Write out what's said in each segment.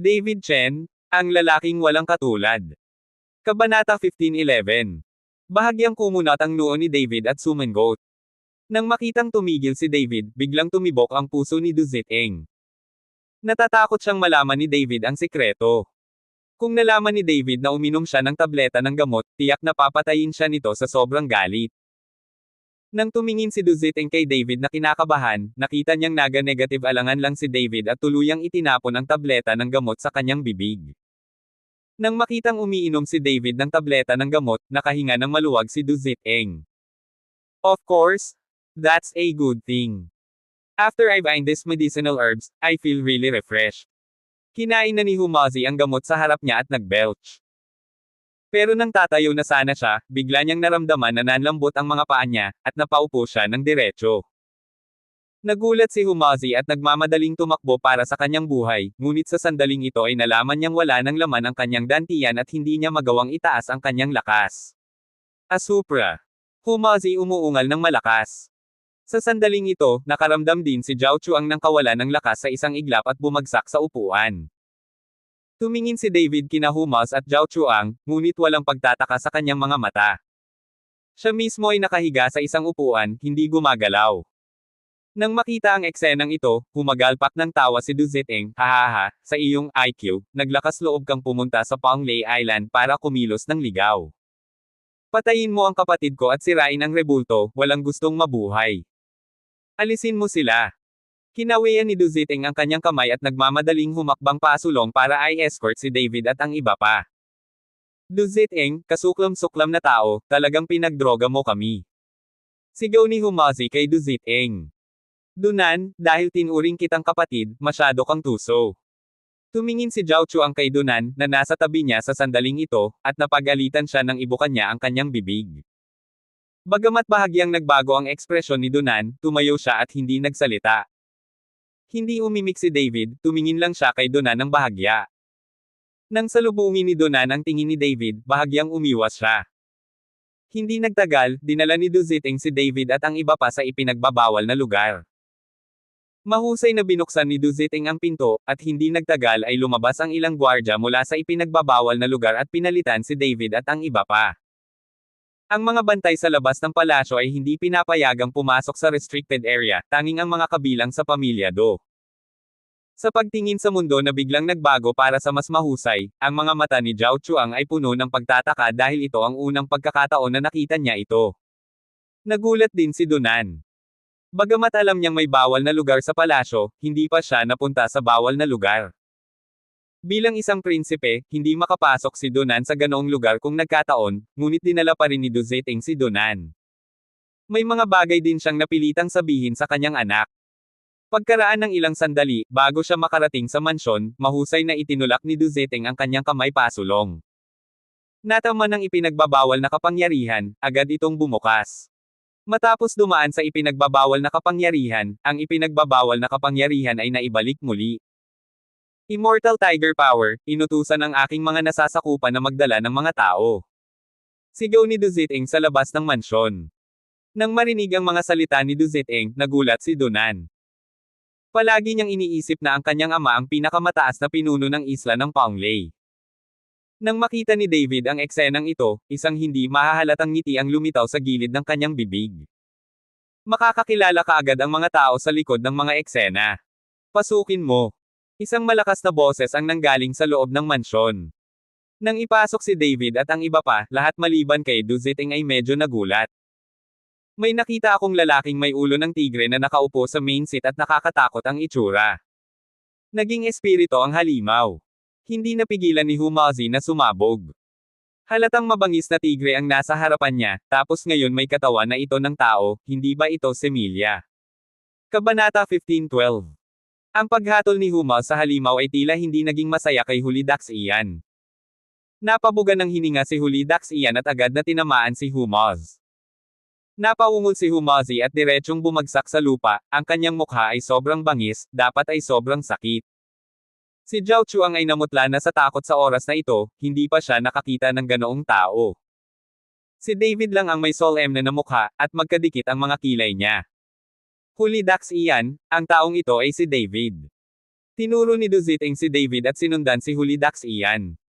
David Chen, ang lalaking walang katulad. Kabanata 15:11. Bahagyang kumunat ang noo ni David at sumangot. Nang makitang tumigil si David, biglang tumibok ang puso ni Du Ziteng. Natatakot siyang malaman ni David ang sikreto. Kung nalaman ni David na uminom siya ng tableta ng gamot, tiyak na papatayin siya nito sa sobrang galit. Nang tumingin si Du Ziteng kay David na kinakabahan, nakita niyang naga-negative alangan lang si David at tuluyang itinapon ang tableta ng gamot sa kanyang bibig. Nang makitang umiinom si David ng tableta ng gamot, nakahinga ng maluwag si Du Ziteng. Of course, that's a good thing. After I find these medicinal herbs, I feel really refreshed. Kinain na ni Humazi ang gamot sa harap niya at nagbelch. Pero nang tatayo na sana siya, bigla niyang naramdaman na nanlambot ang mga paa niya, at napaupo siya ng diretso. Nagulat si Humazi at nagmamadaling tumakbo para sa kanyang buhay, ngunit sa sandaling ito ay nalaman niyang wala ng laman ang kanyang dantian at hindi niya magawang itaas ang kanyang lakas. Asupra. Humazi umuungal ng malakas. Sa sandaling ito, nakaramdam din si Zhao Chuang ng kawalan ng lakas sa isang iglap at bumagsak sa upuan. Tumingin si David kina Humaz at Zhao Chuang, ngunit walang pagtataka sa kanyang mga mata. Siya mismo ay nakahiga sa isang upuan, hindi gumagalaw. Nang makita ang eksenang ito, humagalpak ng tawa si Du Ziteng, hahaha, sa iyong IQ, naglakas loob kang pumunta sa Panglay Island para kumilos ng ligaw. Patayin mo ang kapatid ko at sirain ang rebulto, walang gustong mabuhay. Alisin mo sila. Kinawian ni Du Ziteng ang kanyang kamay at nagmamadaling humakbang pasulong para i-escort si David at ang iba pa. Du Ziteng, kasuklam-suklam na tao, talagang pinagdroga mo kami. Sigaw ni Humazi kay Du Ziteng. Dunan, dahil tinuring kitang kapatid, masyado kang tuso. Tumingin si Zhao Chuang kay Dunan, na nasa tabi niya sa sandaling ito, at napagalitan siya nang ibukan niya ang kanyang bibig. Bagamat bahagyang nagbago ang ekspresyon ni Dunan, tumayo siya at hindi nagsalita. Hindi umimik si David, tumingin lang siya kay Dunan ng bahagya. Nang salubungin ni Dunan ang tingin ni David, bahagyang umiwas siya. Hindi nagtagal, dinala ni Du Ziteng si David at ang iba pa sa ipinagbabawal na lugar. Mahusay na binuksan ni Du Ziteng ang pinto, at hindi nagtagal ay lumabas ang ilang gwardya mula sa ipinagbabawal na lugar at pinalitan si David at ang iba pa. Ang mga bantay sa labas ng palasyo ay hindi pinapayagang pumasok sa restricted area, tanging ang mga kabilang sa pamilya Do. Sa pagtingin sa mundo na biglang nagbago para sa mas mahusay, ang mga mata ni Zhao Chuang ay puno ng pagtataka dahil ito ang unang pagkakataon na nakita niya ito. Nagulat din si Dunan. Bagamat alam niyang may bawal na lugar sa palasyo, hindi pa siya napunta sa bawal na lugar. Bilang isang prinsipe, hindi makapasok si Dunan sa ganoong lugar kung nagkataon, ngunit dinala pa rin ni Du Ziteng si Dunan. May mga bagay din siyang napilitang sabihin sa kanyang anak. Pagkaraan ng ilang sandali, bago siya makarating sa mansyon, mahusay na itinulak ni Du Ziteng ang kanyang kamay pasulong. Natama ng ipinagbabawal na kapangyarihan, agad itong bumukas. Matapos dumaan sa ipinagbabawal na kapangyarihan, ang ipinagbabawal na kapangyarihan ay naibalik muli. Immortal Tiger Power, inutusan ang aking mga nasasakupan na magdala ng mga tao. Sigaw ni Du Ziteng sa labas ng mansyon. Nang marinig ang mga salita ni Du Ziteng, nagulat si Dunan. Palagi niyang iniisip na ang kanyang ama ang pinakamataas na pinuno ng isla ng Panglay. Nang makita ni David ang eksenang ito, isang hindi mahahalatang ngiti ang lumitaw sa gilid ng kanyang bibig. Makakakilala kaagad ang mga tao sa likod ng mga eksena. Pasukin mo. Isang malakas na boses ang nanggaling sa loob ng mansyon. Nang ipasok si David at ang iba pa, lahat maliban kay Du Ziteng ay medyo nagulat. May nakita akong lalaking may ulo ng tigre na nakaupo sa main seat at nakakatakot ang itsura. Naging espiritu ang halimaw. Hindi napigilan ni Humazi na sumabog. Halatang mabangis na tigre ang nasa harapan niya, tapos ngayon may katawan na ito ng tao, hindi ba ito semilya? Kabanata 15:12. Ang paghatol ni Humaz sa halimaw ay tila hindi naging masaya kay Hulidax Ian. Napabugan ng hininga si Hulidax Ian at agad na tinamaan si Humaz. Napaungol si Humazi at diretsyong bumagsak sa lupa, ang kanyang mukha ay sobrang bangis, dapat ay sobrang sakit. Si Zhao Chuang ay namutla na sa takot sa oras na ito, hindi pa siya nakakita ng ganoong tao. Si David lang ang may solemne na mukha, at magkadikit ang mga kilay niya. Hulidax Ian, ang taong ito ay si David. Tinuro ni Duziting si David at sinundan si Hulidax Ian.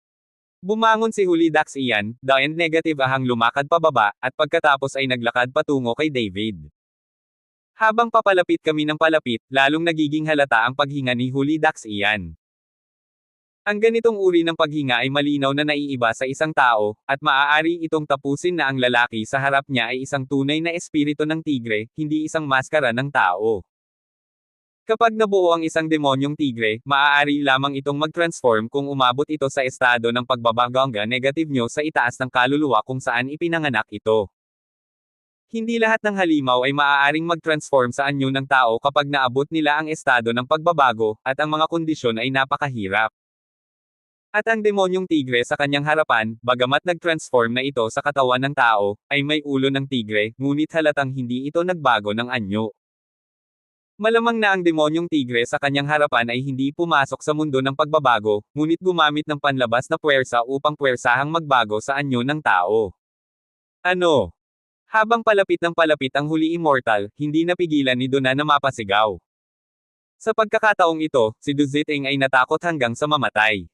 Bumangon si Hulidax Ian, and negative ahang lumakad pababa, at pagkatapos ay naglakad patungo kay David. Habang papalapit kami ng palapit, lalong nagiging halata ang paghinga ni Hulidax Ian. Ang ganitong uri ng paghinga ay malinaw na naiiba sa isang tao, at maaari itong tapusin na ang lalaki sa harap niya ay isang tunay na espiritu ng tigre, hindi isang maskara ng tao. Kapag nabuo ang isang demonyong tigre, maaari lamang itong mag-transform kung umabot ito sa estado ng pagbabaganga negative nyo sa itaas ng kaluluwa kung saan ipinanganak ito. Hindi lahat ng halimaw ay maaaring mag-transform sa anyo ng tao kapag naabot nila ang estado ng pagbabago, at ang mga kondisyon ay napakahirap. At ang demonyong tigre sa kanyang harapan, bagamat nag-transform na ito sa katawan ng tao, ay may ulo ng tigre, ngunit halatang hindi ito nagbago ng anyo. Malamang na ang demonyong tigre sa kanyang harapan ay hindi pumasok sa mundo ng pagbabago, ngunit gumamit ng panlabas na puwersa upang puwersahang magbago sa anyo ng tao. Ano? Habang palapit ng palapit ang huli immortal, hindi napigilan ni Duna na mapasigaw. Sa pagkakataong ito, si Duziting ay natakot hanggang sa mamatay.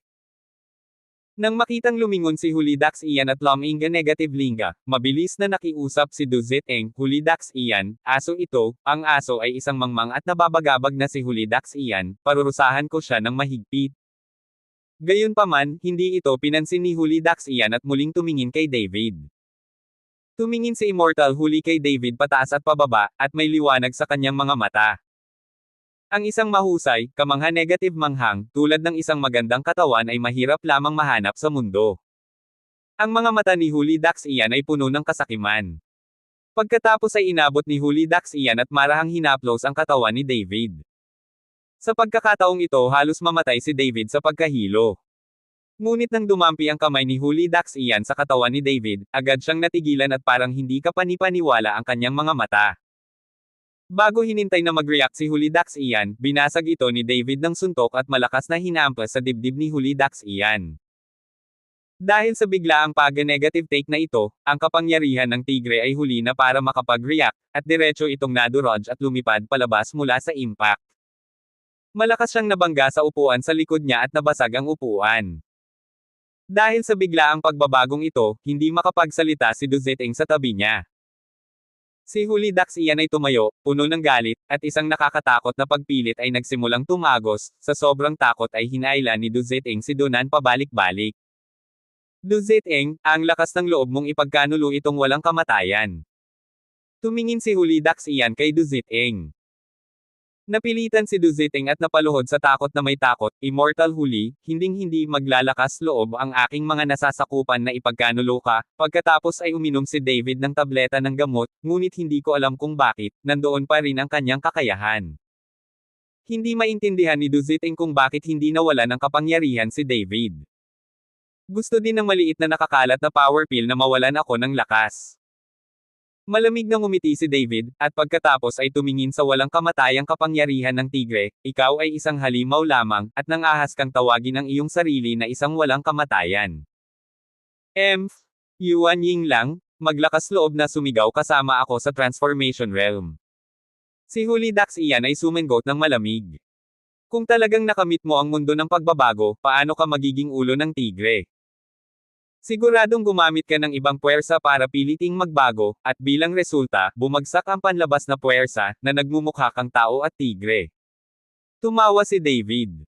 Nang makitang lumingon si Hulidax Ian at Luminga negative linga, mabilis na nakiusap si Duziting, Hulidax Ian, aso ito, ang aso ay isang mangmang at nababagabag na si Hulidax Ian, parurusahan ko siya ng mahigpit. Gayunpaman, hindi ito pinansin ni Hulidax Ian at muling tumingin kay David. Tumingin si Immortal Huli kay David pataas at pababa, at may liwanag sa kanyang mga mata. Ang isang mahusay, kamangha negative manghang, tulad ng isang magandang katawan ay mahirap lamang mahanap sa mundo. Ang mga mata ni Hulidax Ian ay puno ng kasakiman. Pagkatapos ay inabot ni Hulidax Ian at marahang hinaplos ang katawan ni David. Sa pagkakataong ito halos mamatay si David sa pagkahilo. Ngunit nang dumampi ang kamay ni Hulidax Ian sa katawan ni David, agad siyang natigilan at parang hindi kapanipaniwala ang kanyang mga mata. Bago hinintay na mag-react si Hulidax Ian, binasag ito ni David ng suntok at malakas na hinampas sa dibdib ni Hulidax Ian. Dahil sa biglaang pag-negative take na ito, ang kapangyarihan ng tigre ay huli na para makapag-react, at diretso itong nadurog at lumipad palabas mula sa impact. Malakas siyang nabangga sa upuan sa likod niya at nabasag ang upuan. Dahil sa biglaang pagbabagong ito, hindi makapagsalita si Duziting sa tabi niya. Si Hulidax Ian ay tumayo, puno ng galit, at isang nakakatakot na pagpilit ay nagsimulang tumagos, sa sobrang takot ay hinaila ni Duziting si Dunan pabalik-balik. Duziting, ang lakas ng loob mong ipagkanulo itong walang kamatayan. Tumingin si Hulidax Ian kay Duziting. Napilitan si Duziting at napaluhod sa takot na may takot, Immortal Huli, hinding-hindi maglalakas loob ang aking mga nasasakupan na ipagkanulo ka, pagkatapos ay uminom si David ng tableta ng gamot, ngunit hindi ko alam kung bakit, nandoon pa rin ang kanyang kakayahan. Hindi maintindihan ni Duziting kung bakit hindi nawalan ng kapangyarihan si David. Gusto din ng maliit na nakakalat na power pill na mawalan ako ng lakas. Malamig na ngumiti si David, at pagkatapos ay tumingin sa walang kamatayang kapangyarihan ng tigre, ikaw ay isang halimaw lamang, at nang ahas kang tawagin ang iyong sarili na isang walang kamatayan. Yuan Ying lang, maglakas loob na sumigaw kasama ako sa transformation realm. Si Hulidax Ian ay sumengot ng malamig. Kung talagang nakamit mo ang mundo ng pagbabago, paano ka magiging ulo ng tigre? Siguradong gumamit ka ng ibang puwersa para piliting magbago, at bilang resulta, bumagsak ang panlabas na puwersa, na nagmumukha kang tao at tigre. Tumawa si David.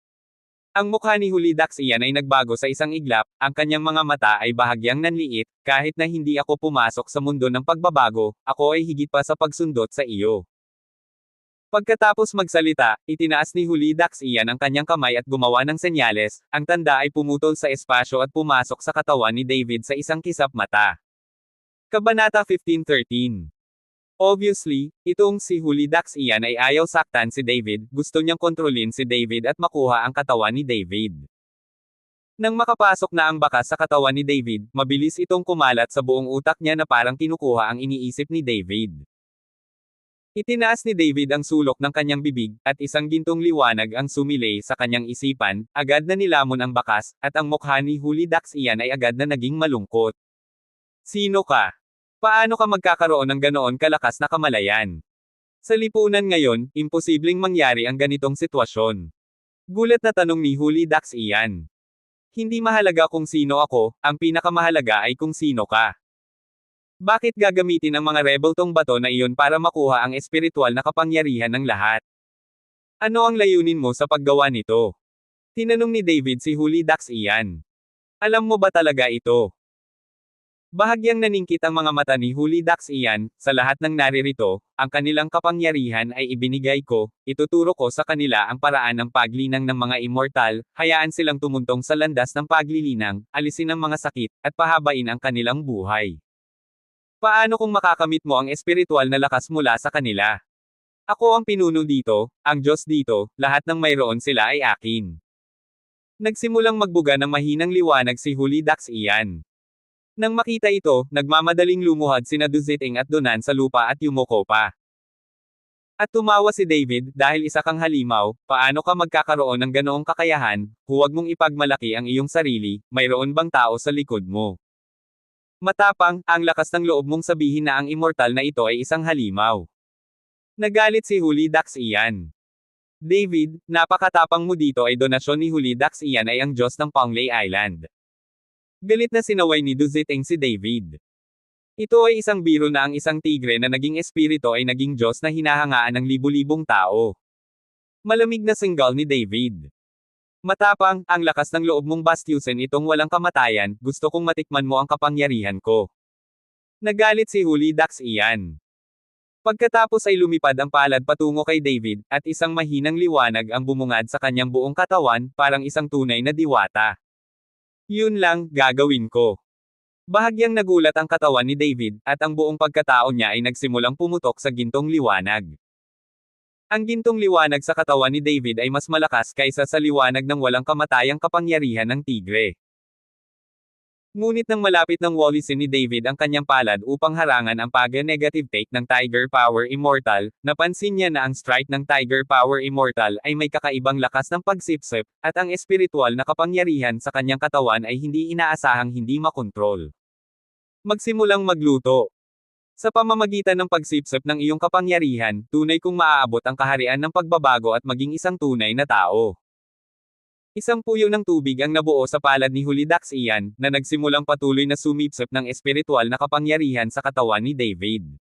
Ang mukha ni Hulidax Ian ay nagbago sa isang iglap, ang kanyang mga mata ay bahagyang nanliit, kahit na hindi ako pumasok sa mundo ng pagbabago, ako ay higit pa sa pagsundot sa iyo. Pagkatapos magsalita, itinaas ni Hulidax Ian ang kanyang kamay at gumawa ng senyales, ang tanda ay pumutol sa espasyo at pumasok sa katawan ni David sa isang kisap mata. Kabanata 15:13. Obviously, itong si Hulidax Ian ay ayaw saktan si David, gusto niyang kontrolin si David at makuha ang katawan ni David. Nang makapasok na ang bakas sa katawan ni David, mabilis itong kumalat sa buong utak niya na parang kinukuha ang iniisip ni David. Itinaas ni David ang sulok ng kanyang bibig, at isang gintong liwanag ang sumilay sa kanyang isipan, agad na nilamon ang bakas, at ang mukha ni Hulidax Ian ay agad na naging malungkot. Sino ka? Paano ka magkakaroon ng ganoon kalakas na kamalayan? Sa lipunan ngayon, imposibleng mangyari ang ganitong sitwasyon. Gulat na tanong ni Huli Dax iyan. Hindi mahalaga kung sino ako, ang pinakamahalaga ay kung sino ka. Bakit gagamitin ang mga rebel tong bato na iyon para makuha ang espiritual na kapangyarihan ng lahat? Ano ang layunin mo sa paggawa nito? Tinanong ni David si Huli Dax iyan. Alam mo ba talaga ito? Bahagyang naningkit ang mga mata ni Huli Dax iyan, sa lahat ng naririto, ang kanilang kapangyarihan ay ibinigay ko, ituturo ko sa kanila ang paraan ng paglinang ng mga immortal, hayaan silang tumuntong sa landas ng paglilinang, alisin ang mga sakit, at pahabain ang kanilang buhay. Paano kung makakamit mo ang espiritual na lakas mula sa kanila? Ako ang pinuno dito, ang Diyos dito, lahat ng mayroon sila ay akin. Nagsimulang magbuga ng mahinang liwanag si Huli Dax iyan. Nang makita ito, nagmamadaling lumuhad sina Duziting at Donan sa lupa at yumuko pa. At tumawa si David, dahil isa kang halimaw, paano ka magkakaroon ng ganoong kakayahan, huwag mong ipagmalaki ang iyong sarili, mayroon bang tao sa likod mo? Matapang, ang lakas ng loob mong sabihin na ang immortal na ito ay isang halimaw. Nagalit si Huli Dax iyan. David, napakatapang mo dito ay donasyon ni Huli Dax iyan ay ang Diyos ng Panglay Island. Galit na sinaway ni Duziting si David. Ito ay isang biro na ang isang tigre na naging espiritu ay naging Diyos na hinahangaan ng libu-libong tao. Malamig na singgal ni David. Matapang, ang lakas ng loob mong bastyusin itong walang kamatayan, gusto kong matikman mo ang kapangyarihan ko. Nagalit si Huli Dax iyan. Pagkatapos ay lumipad ang palad patungo kay David, at isang mahinang liwanag ang bumungad sa kanyang buong katawan, parang isang tunay na diwata. Yun lang, gagawin ko. Bahagyang nagulat ang katawan ni David, at ang buong pagkatao niya ay nagsimulang pumutok sa gintong liwanag. Ang gintong liwanag sa katawan ni David ay mas malakas kaysa sa liwanag ng walang kamatayang kapangyarihan ng tigre. Ngunit nang malapit ng walisin ni David ang kanyang palad upang harangan ang pag-negative take ng Tiger Power Immortal, napansin niya na ang strike ng Tiger Power Immortal ay may kakaibang lakas ng pagsipsip, at ang espiritual na kapangyarihan sa kanyang katawan ay hindi inaasahang hindi makontrol. Magsimulang magluto. Sa pamamagitan ng pagsipsip ng iyong kapangyarihan, tunay kong maaabot ang kaharian ng pagbabago at maging isang tunay na tao. Isang puyo ng tubig ang nabuo sa palad ni Huli Dax iyan, na nagsimulang patuloy na sumipsip ng espiritual na kapangyarihan sa katawan ni David.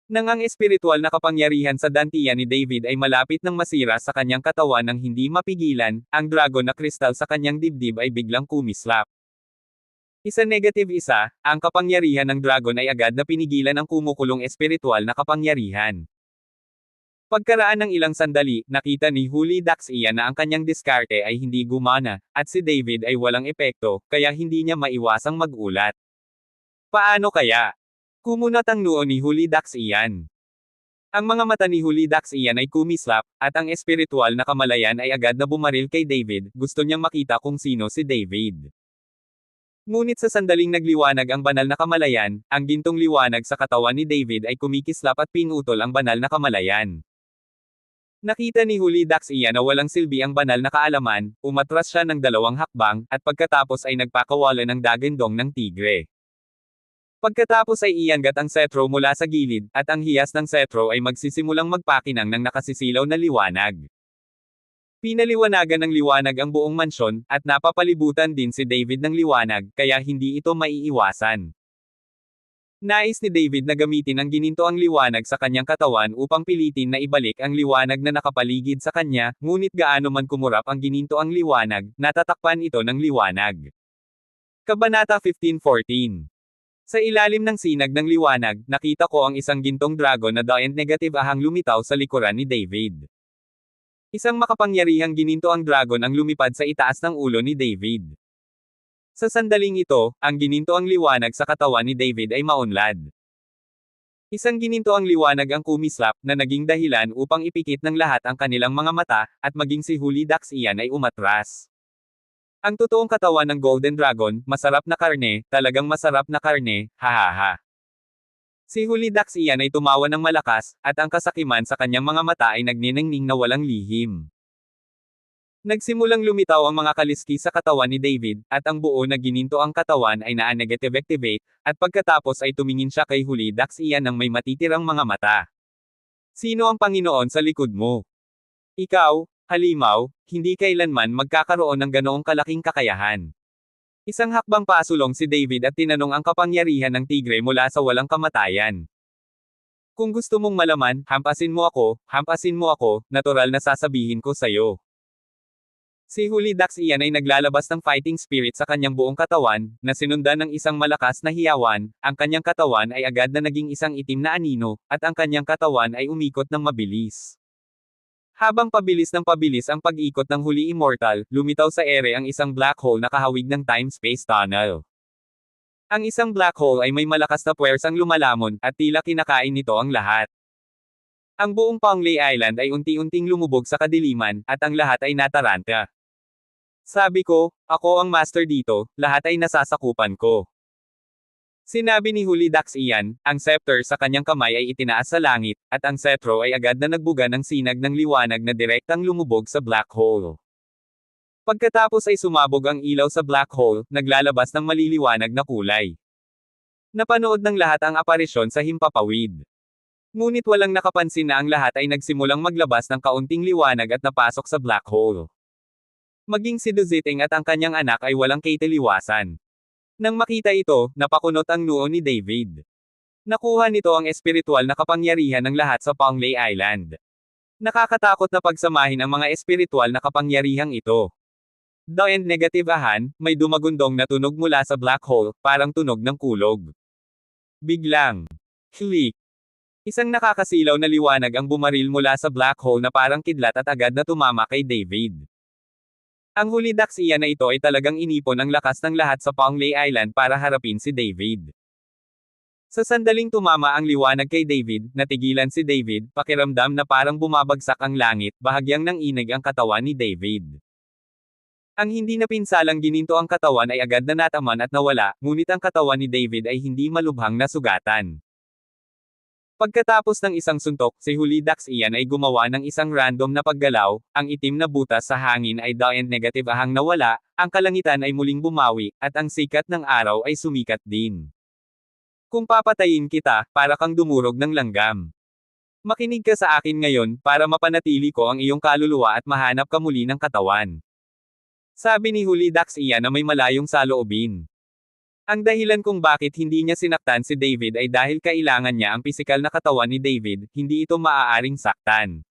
Nang ang espiritual na kapangyarihan sa dantian ni David ay malapit ng masira sa kanyang katawan ng hindi mapigilan, ang dragon na kristal sa kanyang dibdib ay biglang kumislap. Isa, ang kapangyarihan ng dragon ay agad na pinigilan ang kumukulong espiritual na kapangyarihan. Pagkaraan ng ilang sandali, nakita ni Huli Dax iyan na ang kanyang diskarte ay hindi gumana, at si David ay walang epekto, kaya hindi niya maiwasang magulat. Paano kaya? Kumunat ang noo ni Huli Dax iyan. Ang mga mata ni Huli Dax iyan ay kumislap, at ang espiritual na kamalayan ay agad na bumaril kay David, gusto niyang makita kung sino si David. Ngunit sa sandaling nagliwanag ang banal na kamalayan, ang gintong liwanag sa katawan ni David ay kumikislap at pinutol ang banal na kamalayan. Nakita ni Huli Dax iyan na walang silbi ang banal na kaalaman, umatras siya ng 2 hakbang, at pagkatapos ay nagpakawalan ng dagandong ng tigre. Pagkatapos ay iangat ang setro mula sa gilid, at ang hiyas ng setro ay magsisimulang magpakinang ng nakasisilaw na liwanag. Pinaliwanagan ng liwanag ang buong mansyon, at napapalibutan din si David ng liwanag, kaya hindi ito maiiwasan. Nais ni David na gamitin ang ginintoang liwanag sa kanyang katawan upang pilitin na ibalik ang liwanag na nakapaligid sa kanya, ngunit gaano man kumurap ang ginintoang liwanag, natatakpan ito ng liwanag. Kabanata 15:14. Sa ilalim ng sinag ng liwanag, nakita ko ang isang gintong dragon na giant negative ahang lumitaw sa likuran ni David. Isang makapangyarihang ginintoang dragon ang lumipad sa itaas ng ulo ni David. Sa sandaling ito, ang ginintoang liwanag sa katawan ni David ay maunlad. Isang ginintoang liwanag ang kumislap, na naging dahilan upang ipikit ng lahat ang kanilang mga mata, at maging si Huli Dax iyan ay umatras. Ang totoong katawan ng Golden Dragon, masarap na karne, talagang masarap na karne, hahaha. Si Huli Dax iyan ay tumawa ng malakas, at ang kasakiman sa kanyang mga mata ay nagniningning na walang lihim. Nagsimulang lumitaw ang mga kaliski sa katawan ni David, at ang buo na gininto ang katawan ay na-negative activate, at pagkatapos ay tumingin siya kay Huli Dax iyan ng may matitirang mga mata. Sino ang Panginoon sa likod mo? Ikaw, Halimaw, hindi kailanman magkakaroon ng ganoong kalaking kakayahan. Isang hakbang pasulong si David at tinanong ang kapangyarihan ng tigre mula sa walang kamatayan. Kung gusto mong malaman, hampasin mo ako, natural na sasabihin ko sa'yo. Si Huli Dax iyan ay naglalabas ng fighting spirit sa kanyang buong katawan, na sinundan ng isang malakas na hiyawan, ang kanyang katawan ay agad na naging isang itim na anino, at ang kanyang katawan ay umikot ng mabilis. Habang pabilis ng pabilis ang pag-ikot ng Huli Immortal, lumitaw sa ere ang isang black hole na kahawig ng time-space tunnel. Ang isang black hole ay may malakas na puwersang lumalamon, at tila kinakain nito ang lahat. Ang buong Panglay Island ay unti-unting lumubog sa kadiliman, at ang lahat ay nataranta. Sabi ko, ako ang master dito, lahat ay nasasakupan ko. Sinabi ni Huli Dax iyan, ang scepter sa kanyang kamay ay itinaas sa langit, at ang cetro ay agad na nagbuga ng sinag ng liwanag na direktang lumubog sa black hole. Pagkatapos ay sumabog ang ilaw sa black hole, naglalabas ng maliliwanag na kulay. Napanood ng lahat ang aparisyon sa himpapawid. Ngunit walang nakapansin na ang lahat ay nagsimulang maglabas ng kaunting liwanag at napasok sa black hole. Maging si Duziting at ang kanyang anak ay walang kaitiliwasan. Nang makita ito, napakunot ang noo ni David. Nakuha nito ang espiritual na kapangyarihan ng lahat sa Panglay Island. Nakakatakot na pagsamahin ang mga espiritual na kapangyarihang ito. The end negative ahan, may dumagundong na tunog mula sa black hole, parang tunog ng kulog. Biglang. Click. Isang nakakasilaw na liwanag ang bumaril mula sa black hole na parang kidlat at agad na tumama kay David. Ang Huli Dax iyan na ito ay talagang inipon ang lakas ng lahat sa Panglay Island para harapin si David. Sa sandaling tumama ang liwanag kay David, natigilan si David, pakiramdam na parang bumabagsak ang langit, bahagyang nanginig ang katawan ni David. Ang hindi napinsalang gininto ang katawan ay agad na nataman at nawala, ngunit ang katawan ni David ay hindi malubhang nasugatan. Pagkatapos ng isang suntok, si Huli Dax iyan ay gumawa ng isang random na paggalaw, ang itim na butas sa hangin ay the end negative ahang nawala, ang kalangitan ay muling bumawi, at ang sikat ng araw ay sumikat din. Kung papatayin kita, para kang dumurog ng langgam. Makinig ka sa akin ngayon, para mapanatili ko ang iyong kaluluwa at mahanap ka muli ng katawan. Sabi ni Huli Dax iyan na may malayong saloobin. Ang dahilan kung bakit hindi niya sinaktan si David ay dahil kailangan niya ang pisikal na katawan ni David, hindi ito maaaring saktan.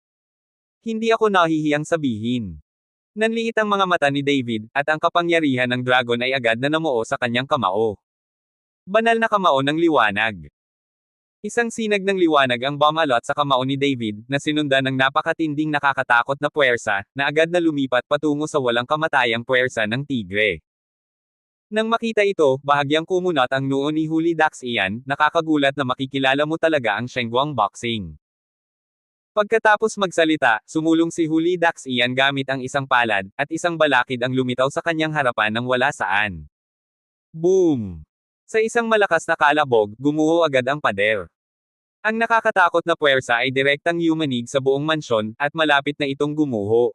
Hindi ako nahihiyang sabihin. Nanliit ang mga mata ni David, at ang kapangyarihan ng dragon ay agad na namuo sa kanyang kamao. Banal na kamao ng liwanag. Isang sinag ng liwanag ang bumalot sa kamao ni David, na sinundan ng napakatinding nakakatakot na puwersa, na agad na lumipat patungo sa walang kamatayang puwersa ng tigre. Nang makita ito, bahagyang kumunat ang noo ni Huli Dax iyan, nakakagulat na makikilala mo talaga ang Shenguang Boxing. Pagkatapos magsalita, sumulong si Huli Dax iyan gamit ang isang palad, at isang balakid ang lumitaw sa kanyang harapan nang wala saan. Boom! Sa isang malakas na kalabog, gumuho agad ang pader. Ang nakakatakot na puwersa ay direktang yumanig sa buong mansyon, at malapit na itong gumuho.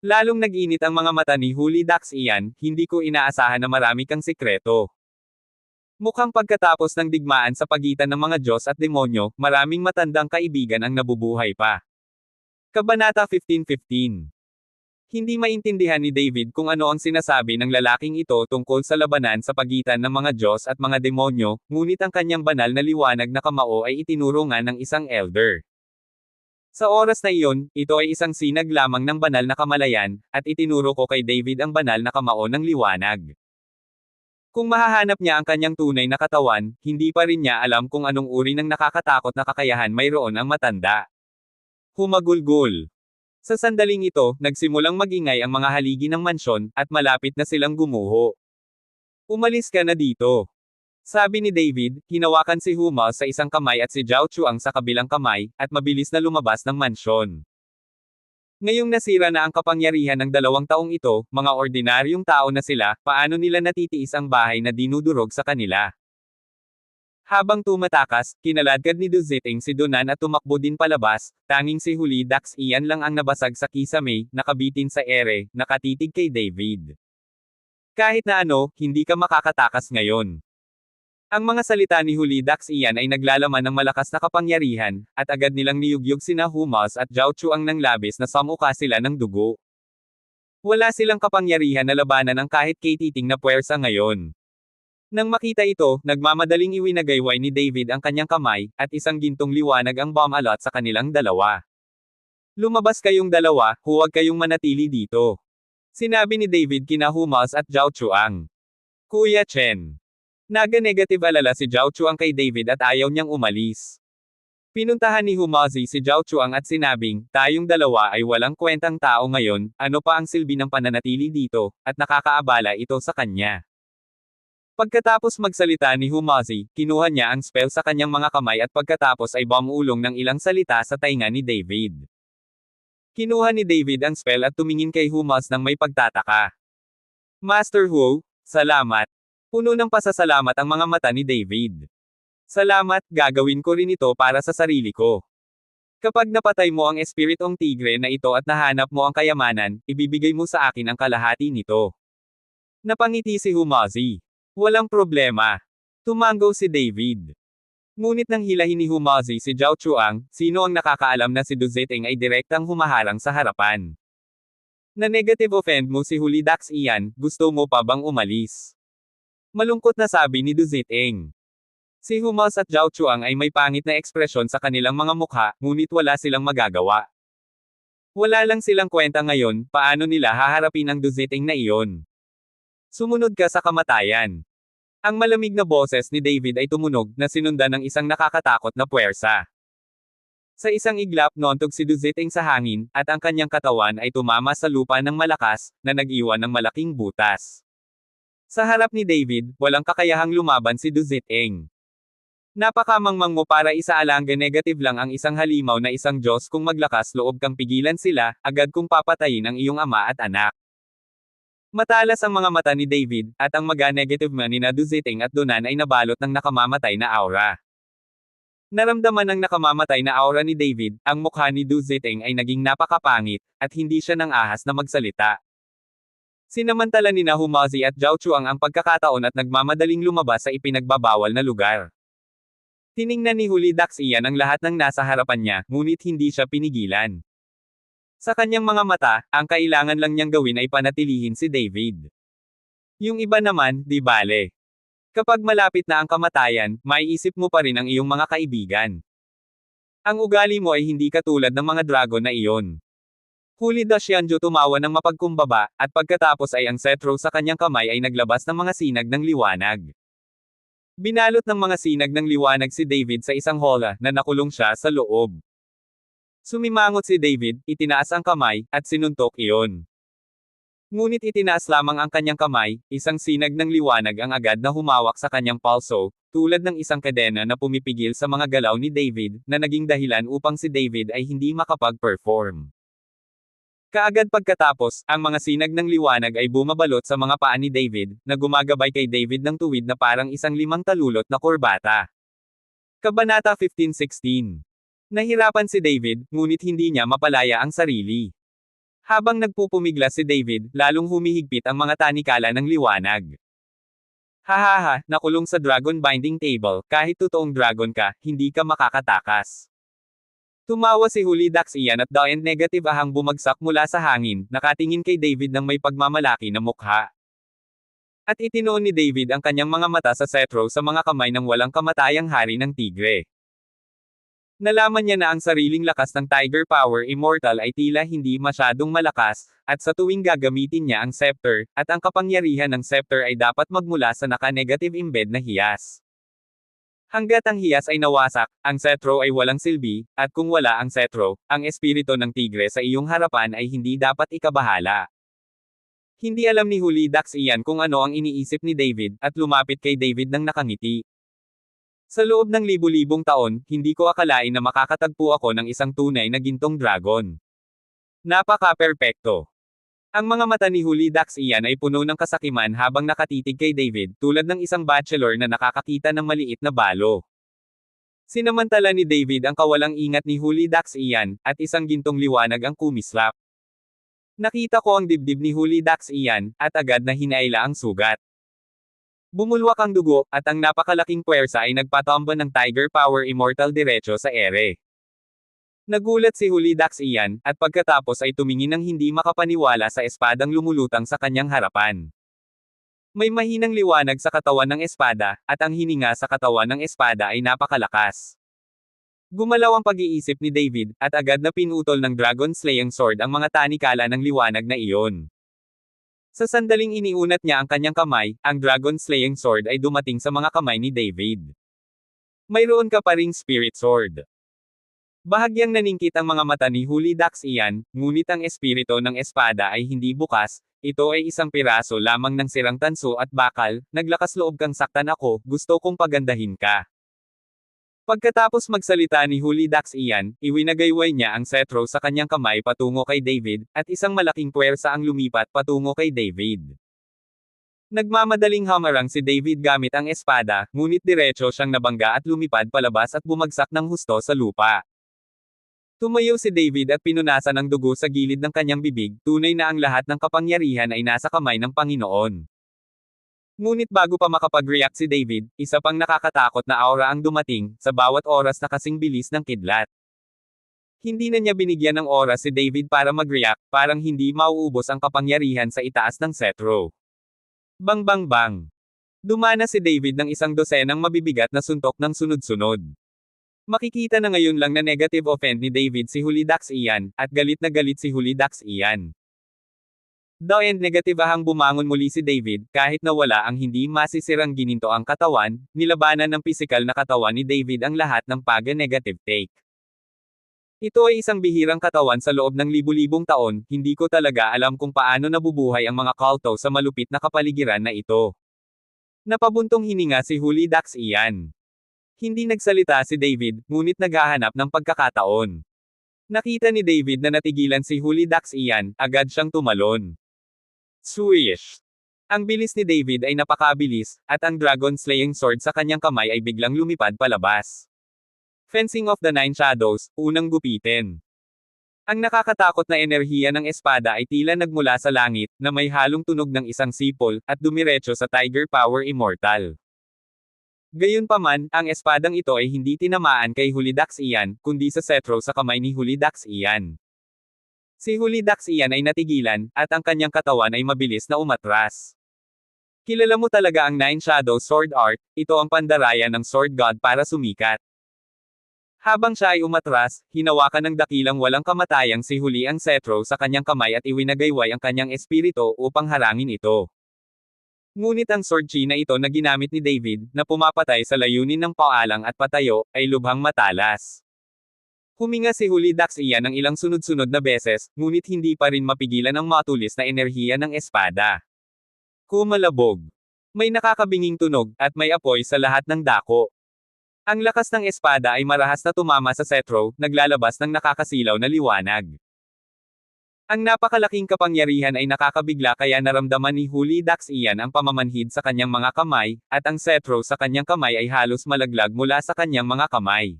Lalong nag-init ang mga mata ni Huli Dax iyan, hindi ko inaasahan na marami kang sikreto. Mukhang pagkatapos ng digmaan sa pagitan ng mga Diyos at demonyo, maraming matandang kaibigan ang nabubuhay pa. Kabanata 15:15. Hindi maintindihan ni David kung ano ang sinasabi ng lalaking ito tungkol sa labanan sa pagitan ng mga Diyos at mga demonyo, ngunit ang kanyang banal na liwanag na kamao ay itinuro nga ng isang elder. Sa oras na iyon, ito ay isang sinag lamang ng banal na kamalayan, at itinuro ko kay David ang banal na kamao ng liwanag. Kung mahahanap niya ang kanyang tunay na katawan, hindi pa rin niya alam kung anong uri ng nakakatakot na kakayahan mayroon ang matanda. Humagulgol. Sa sandaling ito, nagsimulang magingay ang mga haligi ng mansyon, at malapit na silang gumuho. Umalis ka na dito. Sabi ni David, hinawakan si Huma sa isang kamay at si Zhao Chuang sa kabilang kamay, at mabilis na lumabas ng mansyon. Ngayong nasira na ang kapangyarihan ng 2 taong ito, mga ordinaryong tao na sila, paano nila natitiis ang bahay na dinudurog sa kanila? Habang tumatakas, kinaladkad ni Duziting si Donan at tumakbo din palabas, tanging si Huli Dax iyan lang ang nabasag sa kisame, nakabitin sa ere, nakatitig kay David. Kahit na ano, hindi ka makakatakas ngayon. Ang mga salita ni Hulidax iyan ay naglalaman ng malakas na kapangyarihan, at agad nilang niyugyug sina Humas at Zhao Chuang ng labis na samuka sila ng dugo. Wala silang kapangyarihan na labanan ang kahit katiting na puwersa ngayon. Nang makita ito, nagmamadaling iwinagayway ni David ang kanyang kamay, at isang gintong liwanag ang bumalot sa kanilang dalawa. Lumabas kayong dalawa, huwag kayong manatili dito. Sinabi ni David kina Humas at Zhao Chuang. Kuya Chen. Naga-negative alala si Zhao Chuang kay David at ayaw niyang umalis. Pinuntahan ni Humazi si Zhao Chuang at sinabing, tayong dalawa ay walang kwentang tao ngayon, ano pa ang silbi ng pananatili dito, at nakakaabala ito sa kanya. Pagkatapos magsalita ni Humazi, kinuha niya ang spell sa kanyang mga kamay at pagkatapos ay bumulong ng ilang salita sa tainga ni David. Kinuha ni David ang spell at tumingin kay Humas ng may pagtataka. Master Hu, salamat. Puno ng pasasalamat ang mga mata ni David. Salamat, gagawin ko rin ito para sa sarili ko. Kapag napatay mo ang espiritong tigre na ito at nahanap mo ang kayamanan, ibibigay mo sa akin ang kalahati nito. Napangiti si Humazi. Walang problema. Tumango si David. Ngunit nang hilahin ni Humazi si Zhao Chuang, sino ang nakakaalam na si Du Ziteng ay direktang humaharang sa harapan. Na negative offend mo si Hulidax iyan, gusto mo pa bang umalis? Malungkot na sabi ni Du Ziteng. Si Humas at Zhao Chuang ay may pangit na ekspresyon sa kanilang mga mukha, ngunit wala silang magagawa. Wala lang silang kwenta ngayon, paano nila haharapin ang Du Ziteng na iyon? Sumunod ka sa kamatayan. Ang malamig na boses ni David ay tumunog na sinundan ng isang nakakatakot na puwersa. Sa isang iglap nontog si Du Ziteng sa hangin, at ang kanyang katawan ay tumama sa lupa ng malakas, na nag-iwan ng malaking butas. Sa harap ni David, walang kakayahang lumaban si Du Ziteng. Napakamangmang mo para isaalangga negative lang ang isang halimaw na isang Diyos kung maglakas loob kang pigilan sila, agad kung papatayin ang iyong ama at anak. Matalas ang mga mata ni David, at ang maga-negative man ni Du Ziteng at Donan ay nabalot ng nakamamatay na aura. Naramdaman ng nakamamatay na aura ni David, ang mukha ni Du Ziteng ay naging napakapangit, at hindi siya nang ahas na magsalita. Sinamantala ni Humazi at Zhao Chuang ang pagkakataon at nagmamadaling lumabas sa ipinagbabawal na lugar. Tiningnan ni Hulidax iyan ang lahat ng nasa harapan niya, ngunit hindi siya pinigilan. Sa kanyang mga mata, ang kailangan lang niyang gawin ay panatilihin si David. Yung iba naman, di bale. Kapag malapit na ang kamatayan, maiisip mo pa rin ang iyong mga kaibigan. Ang ugali mo ay hindi katulad ng mga dragon na iyon. Huli da Xianzhu tumawa ng mapagkumbaba, at pagkatapos ay ang cetro sa kanyang kamay ay naglabas ng mga sinag ng liwanag. Binalot ng mga sinag ng liwanag si David sa isang hola, na nakulong siya sa loob. Sumimangot si David, itinaas ang kamay, at sinuntok iyon. Ngunit itinaas lamang ang kanyang kamay, isang sinag ng liwanag ang agad na humawak sa kanyang palso, tulad ng isang kadena na pumipigil sa mga galaw ni David, na naging dahilan upang si David ay hindi makapag-perform. Kaagad pagkatapos, ang mga sinag ng liwanag ay bumabalot sa mga paa ni David, na gumagabay kay David ng tuwid na parang isang limang talulot na kurbata. Kabanata 15:16. Nahirapan si David, ngunit hindi niya mapalaya ang sarili. Habang nagpupumiglas si David, lalong humihigpit ang mga tanikala ng liwanag. Hahaha, nakulong sa dragon binding table, kahit totoong dragon ka, hindi ka makakatakas. Tumawa si Hulidax iyan at the negative ahang bumagsak mula sa hangin, nakatingin kay David ng may pagmamalaki na mukha. At itinoon ni David ang kanyang mga mata sa cetro sa mga kamay ng walang kamatayang hari ng tigre. Nalaman niya na ang sariling lakas ng Tiger Power Immortal ay tila hindi masyadong malakas, at sa tuwing gagamitin niya ang scepter, at ang kapangyarihan ng scepter ay dapat magmula sa naka-negative embed na hiyas. Hanggat ang hiyas ay nawasak, ang cetro ay walang silbi, at kung wala ang cetro, ang espiritu ng tigre sa iyong harapan ay hindi dapat ikabahala. Hindi alam ni Hulidax iyan kung ano ang iniisip ni David, at lumapit kay David ng nakangiti. Sa loob ng libu-libong taon, hindi ko akalain na makakatagpo ako ng isang tunay na gintong dragon. Napaka-perpekto. Ang mga mata ni Hulidax iyan ay puno ng kasakiman habang nakatitig kay David, tulad ng isang bachelor na nakakakita ng maliit na balo. Sinamantala ni David ang kawalang ingat ni Hulidax iyan, at isang gintong liwanag ang kumislap. Nakita ko ang dibdib ni Hulidax iyan, at agad na hinaila ang sugat. Bumulwak ang dugo, at ang napakalaking puwersa ay nagpatomba ng Tiger Power Immortal diretso sa ere. Nagulat si Hulidax iyan, at pagkatapos ay tumingin ng hindi makapaniwala sa espadang lumulutang sa kanyang harapan. May mahinang liwanag sa katawan ng espada, at ang hininga sa katawan ng espada ay napakalakas. Gumalaw ang pag-iisip ni David, at agad na pinutol ng Dragon Slaying Sword ang mga tanikala ng liwanag na iyon. Sa sandaling iniunat niya ang kanyang kamay, ang Dragon Slaying Sword ay dumating sa mga kamay ni David. Mayroon ka pa ring Spirit Sword. Bahagyang naningkit ang mga mata ni Hulidax iyan, ngunit ang espiritu ng espada ay hindi bukas, ito ay isang piraso lamang ng sirang tanso at bakal, naglakas loob kang saktan ako, gusto kong pagandahin ka. Pagkatapos magsalita ni Hulidax iyan, iwinagayway niya ang cetro sa kanyang kamay patungo kay David, at isang malaking puwersa ang lumipat patungo kay David. Nagmamadaling hamarang si David gamit ang espada, ngunit diretso siyang nabangga at lumipad palabas at bumagsak ng husto sa lupa. Tumayo si David at pinunasan ang dugo sa gilid ng kanyang bibig, tunay na ang lahat ng kapangyarihan ay nasa kamay ng Panginoon. Ngunit bago pa makapag-react si David, isa pang nakakatakot na aura ang dumating, sa bawat oras na kasing bilis ng kidlat. Hindi na niya binigyan ng oras si David para mag-react, parang hindi mauubos ang kapangyarihan sa itaas ng cetro. Bang bang bang! Dumana si David ng isang dosenang mabibigat na suntok ng sunod-sunod. Makikita na ngayon lang na negative offend ni David si Hulidax iyan, at galit na galit si Hulidax iyan. Negative bumangon muli si David, kahit na wala ang hindi masisirang gininto ang katawan, nilabanan ng pisikal na katawan ni David ang lahat ng paga-negative take. Ito ay isang bihirang katawan sa loob ng libu-libong taon, hindi ko talaga alam kung paano nabubuhay ang mga kalto sa malupit na kapaligiran na ito. Napabuntong hininga si Hulidax iyan. Hindi nagsalita si David, ngunit naghahanap ng pagkakataon. Nakita ni David na natigilan si Hulidax iyan, agad siyang tumalon. Swish! Ang bilis ni David ay napakabilis, at ang Dragon Slaying Sword sa kanyang kamay ay biglang lumipad palabas. Fencing of the Nine Shadows, unang gupitin. Ang nakakatakot na enerhiya ng espada ay tila nagmula sa langit, na may halong tunog ng isang sipol, at dumiretso sa Tiger Power Immortal. Gayunpaman, ang espadang ito ay hindi tinamaan kay Hulidax iyan, kundi sa cetro sa kamay ni Hulidax iyan. Si Hulidax iyan ay natigilan, at ang kanyang katawan ay mabilis na umatras. Kilala mo talaga ang Nine Shadow Sword Art, ito ang pandarayan ng Sword God para sumikat. Habang siya ay umatras, hinawakan ng dakilang walang kamatayang si Huli ang cetro sa kanyang kamay at iwinagayway ang kanyang espiritu upang harangin ito. Ngunit ang sword chi na ito na ginamit ni David, na pumapatay sa layunin ng paalang at patayo, ay lubhang matalas. Huminga si Hulidax iyan ng ilang sunod-sunod na beses, ngunit hindi pa rin mapigilan ang matulis na enerhiya ng espada. Kumalabog. May nakakabinging tunog, at may apoy sa lahat ng dako. Ang lakas ng espada ay marahas na tumama sa cetro, naglalabas ng nakakasilaw na liwanag. Ang napakalaking kapangyarihan ay nakakabigla kaya naramdaman ni Hulidax iyan ang pamamanhid sa kanyang mga kamay, at ang cetro sa kanyang kamay ay halos malaglag mula sa kanyang mga kamay.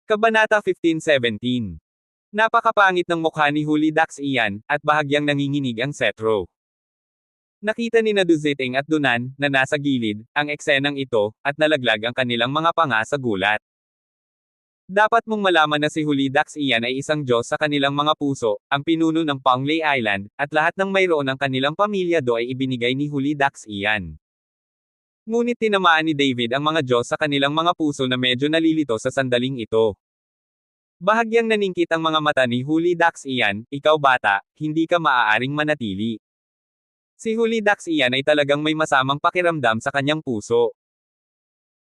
Kabanata 15-17. Napakapangit ng mukha ni Hulidax iyan, at bahagyang nanginginig ang cetro. Nakita ni Duziting at Dunan, na nasa gilid, ang eksenang ito, at nalaglag ang kanilang mga panga sa gulat. Dapat mong malaman na si Hulidax iyan ay isang Diyos sa kanilang mga puso, ang pinuno ng Panglay Island, at lahat ng mayroon ng kanilang pamilya do ay ibinigay ni Hulidax iyan. Ngunit tinamaan ni David ang mga Diyos sa kanilang mga puso na medyo nalilito sa sandaling ito. Bahagyang naningkit ang mga mata ni Hulidax iyan, ikaw bata, hindi ka maaaring manatili. Si Hulidax iyan ay talagang may masamang pakiramdam sa kanyang puso.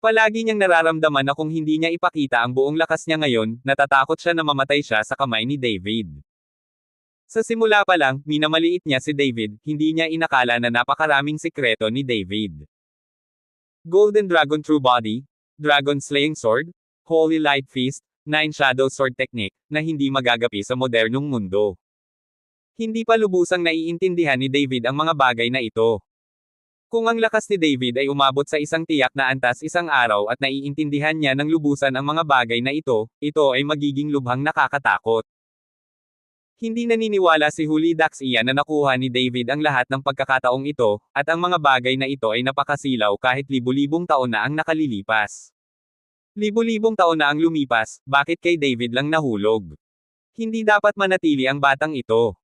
Palagi niyang nararamdaman na kung hindi niya ipakita ang buong lakas niya ngayon, natatakot siya na mamatay siya sa kamay ni David. Sa simula pa lang, minamaliit niya si David, hindi niya inakala na napakaraming sikreto ni David. Golden Dragon True Body, Dragon Slaying Sword, Holy Light Fist, Nine Shadow Sword Technique, na hindi magagapi sa modernong mundo. Hindi pa lubusang naiintindihan ni David ang mga bagay na ito. Kung ang lakas ni David ay umabot sa isang tiyak na antas isang araw at naiintindihan niya ng lubusan ang mga bagay na ito ay magiging lubhang nakakatakot. Hindi naniniwala si Hulidax iyan na nakuha ni David ang lahat ng pagkakataong ito, at ang mga bagay na ito ay napakasilaw kahit libu-libong taon na ang nakalilipas. Libu-libong taon na ang lumipas, bakit kay David lang nahulog? Hindi dapat manatili ang batang ito.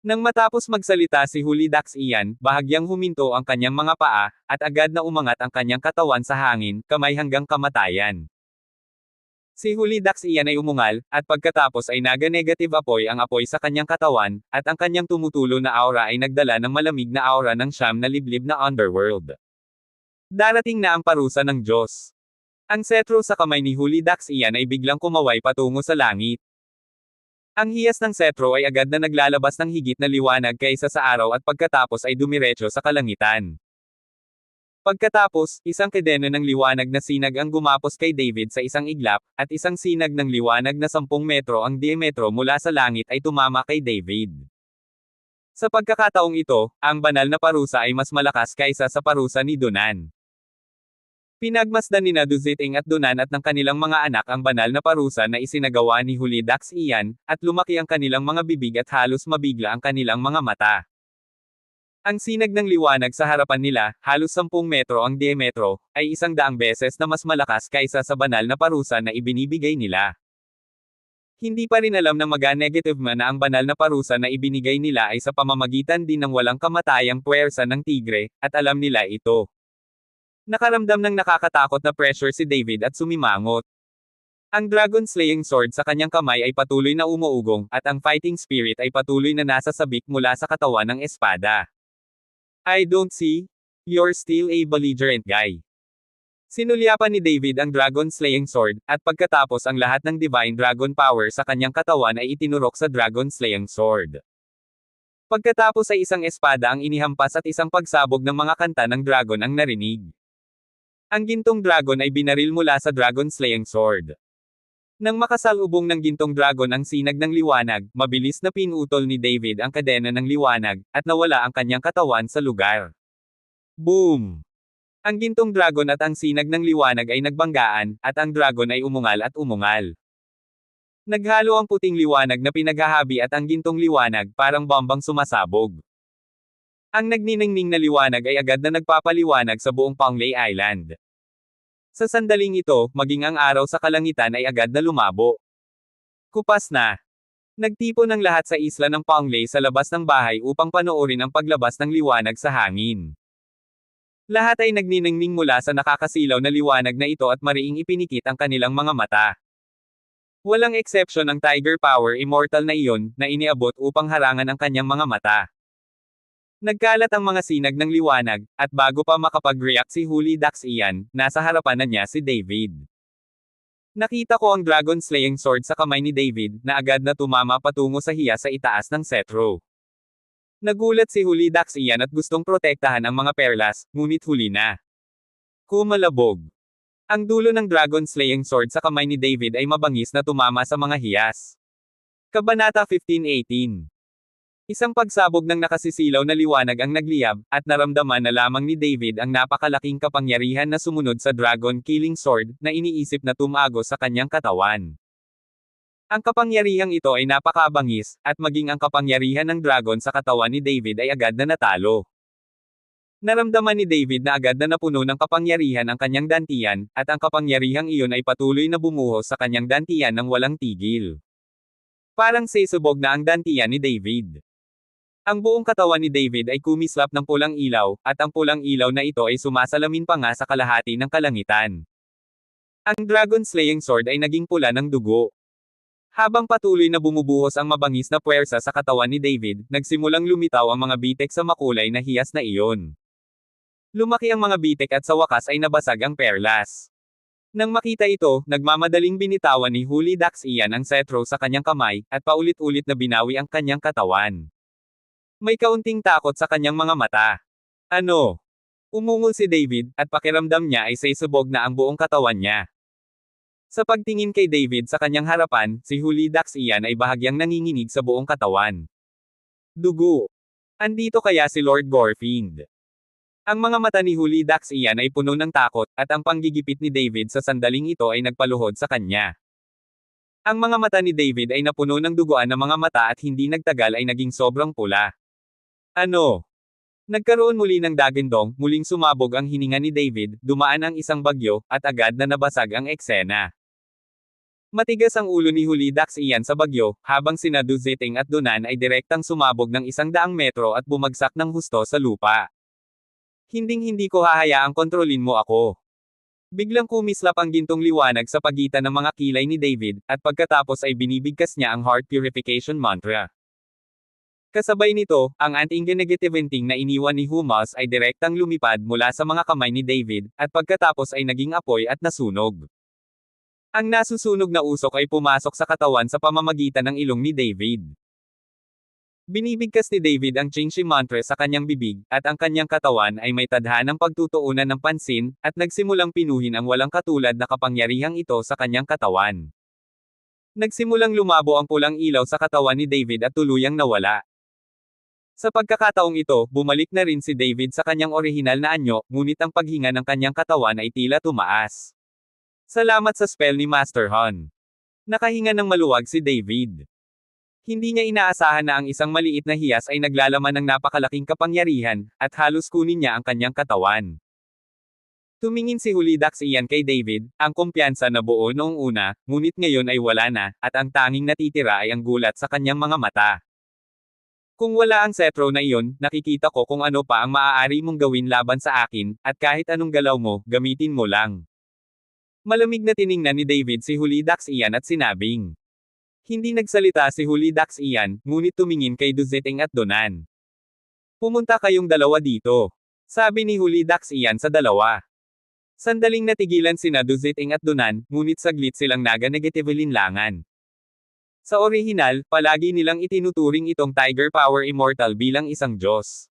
Nang matapos magsalita si Hulidax iyan, bahagyang huminto ang kanyang mga paa, at agad na umangat ang kanyang katawan sa hangin, kamay hanggang kamatayan. Si Hulidax iyan ay umungal, at pagkatapos ay naga-negative apoy ang apoy sa kanyang katawan, at ang kanyang tumutulo na aura ay nagdala ng malamig na aura ng siyam na liblib na underworld. Darating na ang parusa ng Diyos. Ang setro sa kamay ni Hulidax iyan ay biglang kumaway patungo sa langit. Ang hiyas ng setro ay agad na naglalabas ng higit na liwanag kaysa sa araw at pagkatapos ay dumiretso sa kalangitan. Pagkatapos, isang kedena ng liwanag na sinag ang gumapos kay David sa isang iglap, at isang sinag ng liwanag na 10 metro ang diametro mula sa langit ay tumama kay David. Sa pagkakataong ito, ang banal na parusa ay mas malakas kaysa sa parusa ni Donan. Pinagmasdan ni Duziting at Donan at ng kanilang mga anak ang banal na parusa na isinagawa ni Hulidax iyan, at lumaki ang kanilang mga bibig at halos mabigla ang kanilang mga mata. Ang sinag ng liwanag sa harapan nila, halos 10 metro ang diametro, ay 100 beses na mas malakas kaysa sa banal na parusa na ibinibigay nila. Hindi pa rin alam ng negative man na ang banal na parusa na ibinigay nila ay sa pamamagitan din ng walang kamatayang puwersa ng tigre, at alam nila ito. Nakaramdam ng nakakatakot na pressure si David at sumimangot. Ang dragon slaying sword sa kanyang kamay ay patuloy na umuugong, at ang fighting spirit ay patuloy na nasasabik mula sa katawan ng espada. I don't see. You're still a belligerent guy. Sinulyapan ni David ang dragon slaying sword, at pagkatapos ang lahat ng divine dragon power sa kanyang katawan ay itinurok sa dragon slaying sword. Pagkatapos ay isang espada ang inihampas at isang pagsabog ng mga kanta ng dragon ang narinig. Ang gintong dragon ay binaril mula sa dragon slaying sword. Nang makasalubong ng gintong dragon ang sinag ng liwanag, mabilis na pinutol ni David ang kadena ng liwanag, at nawala ang kanyang katawan sa lugar. Boom! Ang gintong dragon at ang sinag ng liwanag ay nagbanggaan, at ang dragon ay umungal at umungal. Naghalo ang puting liwanag na pinaghahabi at ang gintong liwanag, parang bombang sumasabog. Ang nagniningning na liwanag ay agad na nagpapaliwanag sa buong Panglay Island. Sa sandaling ito, maging ang araw sa kalangitan ay agad na lumabo. Kupas na. Nagtipon ang lahat sa isla ng Panglay sa labas ng bahay upang panoorin ang paglabas ng liwanag sa hangin. Lahat ay nagniningning mula sa nakakasilaw na liwanag na ito at mariing ipinikit ang kanilang mga mata. Walang exception ang Tiger Power Immortal na iyon, na iniabot upang harangan ang kanyang mga mata. Nagkalat ang mga sinag ng liwanag, at bago pa makapag-react si Hulidax iyan, nasa harapan na niya si David. Nakita ko ang dragon slaying sword sa kamay ni David, na agad na tumama patungo sa hiya sa itaas ng setro. Nagulat si Hulidax iyan at gustong protektahan ang mga perlas, ngunit huli na. Kumalabog. Ang dulo ng dragon slaying sword sa kamay ni David ay mabangis na tumama sa mga hiyas. Kabanata 15:18. Isang pagsabog ng nakasisilaw na liwanag ang nagliyab, at naramdaman na lamang ni David ang napakalaking kapangyarihan na sumunod sa dragon killing sword, na iniisip na tumago sa kanyang katawan. Ang kapangyarihang ito ay napakabangis, at maging ang kapangyarihan ng dragon sa katawan ni David ay agad na natalo. Naramdaman ni David na agad na napuno ng kapangyarihan ang kanyang dantian, at ang kapangyarihang iyon ay patuloy na bumuhos sa kanyang dantian ng walang tigil. Parang sesubog na ang dantian ni David. Ang buong katawan ni David ay kumislap ng pulang ilaw, at ang pulang ilaw na ito ay sumasalamin pa nga sa kalahati ng kalangitan. Ang dragon slaying sword ay naging pula ng dugo. Habang patuloy na bumubuhos ang mabangis na puwersa sa katawan ni David, nagsimulang lumitaw ang mga bitek sa makulay na hiyas na iyon. Lumaki ang mga bitek at sa wakas ay nabasag ang perlas. Nang makita ito, nagmamadaling binitawan ni Hulidax iyan ang setro sa kanyang kamay, at paulit-ulit na binawi ang kanyang katawan. May kaunting takot sa kanyang mga mata. Ano? Umungol si David, at pakiramdam niya ay sesubog na ang buong katawan niya. Sa pagtingin kay David sa kanyang harapan, si Hulidax iyan ay bahagyang nanginginig sa buong katawan. Dugo. Andito kaya si Lord Gorfind? Ang mga mata ni Hulidax iyan ay puno ng takot, at ang panggigipit ni David sa sandaling ito ay nagpaluhod sa kanya. Ang mga mata ni David ay napuno ng duguan ng mga mata at hindi nagtagal ay naging sobrang pula. Ano? Nagkaroon muli ng dagandong, muling sumabog ang hininga ni David, dumaan ang isang bagyo, at agad na nabasag ang eksena. Matigas ang ulo ni Hulidax iyan sa bagyo, habang sina Duziting at Dunan ay direktang sumabog ng 100 metro at bumagsak ng husto sa lupa. Hinding-hindi ko hahayaang kontrolin mo ako. Biglang kumislap ang gintong liwanag sa pagitan ng mga kilay ni David, at pagkatapos ay binibigkas niya ang heart purification mantra. Kasabay nito, ang anti-negativing na iniwan ni Humas ay direktang lumipad mula sa mga kamay ni David, at pagkatapos ay naging apoy at nasunog. Ang nasusunog na usok ay pumasok sa katawan sa pamamagitan ng ilong ni David. Binibigkas ni David ang Chingshi mantra sa kanyang bibig, at ang kanyang katawan ay may tadhanang pagtutuunan ng pansin, at nagsimulang pinuhin ang walang katulad na kapangyarihang ito sa kanyang katawan. Nagsimulang lumabo ang pulang ilaw sa katawan ni David at tuluyang nawala. Sa pagkakataong ito, bumalik na rin si David sa kanyang orihinal na anyo, ngunit ang paghinga ng kanyang katawan ay tila tumaas. Salamat sa spell ni Master Han. Nakahinga ng maluwag si David. Hindi niya inaasahan na ang isang maliit na hiyas ay naglalaman ng napakalaking kapangyarihan, at halos kunin niya ang kanyang katawan. Tumingin si Hulidax iyan kay David, ang kumpiyansa na buo noong una, ngunit ngayon ay wala na, at ang tanging natitira ay ang gulat sa kanyang mga mata. Kung wala ang setro na iyon, nakikita ko kung ano pa ang maaari mong gawin laban sa akin, at kahit anong galaw mo, gamitin mo lang. Malamig na tiningnan ni David si Hulidax iyan at sinabing. Hindi nagsalita si Hulidax iyan, ngunit tumingin kay Duziting at Dunan. Pumunta kayong dalawa dito. Sabi ni Hulidax iyan sa dalawa. Sandaling natigilan sina Duziting at Dunan, ngunit saglit silang naga-negativelinlangan. Sa orihinal, palagi nilang itinuturing itong Tiger Power Immortal bilang isang Diyos.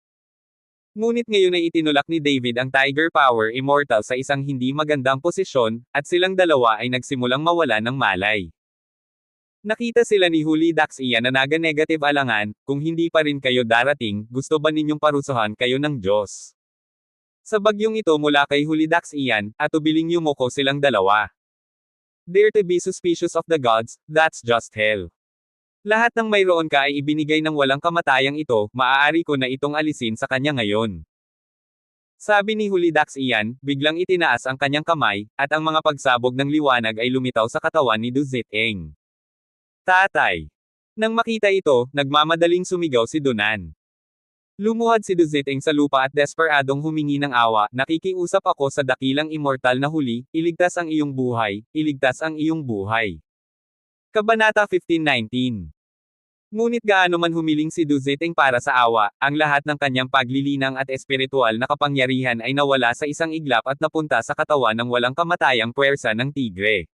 Ngunit ngayon ay itinulak ni David ang Tiger Power Immortal sa isang hindi magandang posisyon, at silang dalawa ay nagsimulang mawala ng malay. Nakita sila ni Hulidax iyan na naga-negative alangan, kung hindi pa rin kayo darating, gusto ba ninyong parusahan kayo ng Diyos? Sa bagyong ito mula kay Hulidax iyan, at ubiling yumoko silang dalawa. Dare to be suspicious of the gods, that's just hell. Lahat ng mayroon ka ay ibinigay ng walang kamatayang ito, maaari ko na itong alisin sa kanya ngayon. Sabi ni Hulidax iyan, biglang itinaas ang kanyang kamay, at ang mga pagsabog ng liwanag ay lumitaw sa katawan ni Duziting. Tatay! Nang makita ito, nagmamadaling sumigaw si Dunan. Lumuhad si Duziting sa lupa at desperadong humingi ng awa, nakikiusap ako sa dakilang immortal na huli, iligtas ang iyong buhay, iligtas ang iyong buhay. Kabanata 15:19. Ngunit gaano man humiling si Duziting para sa awa, ang lahat ng kanyang paglilinang at espiritual na kapangyarihan ay nawala sa isang iglap at napunta sa katawan ng walang kamatayang puwersa ng tigre.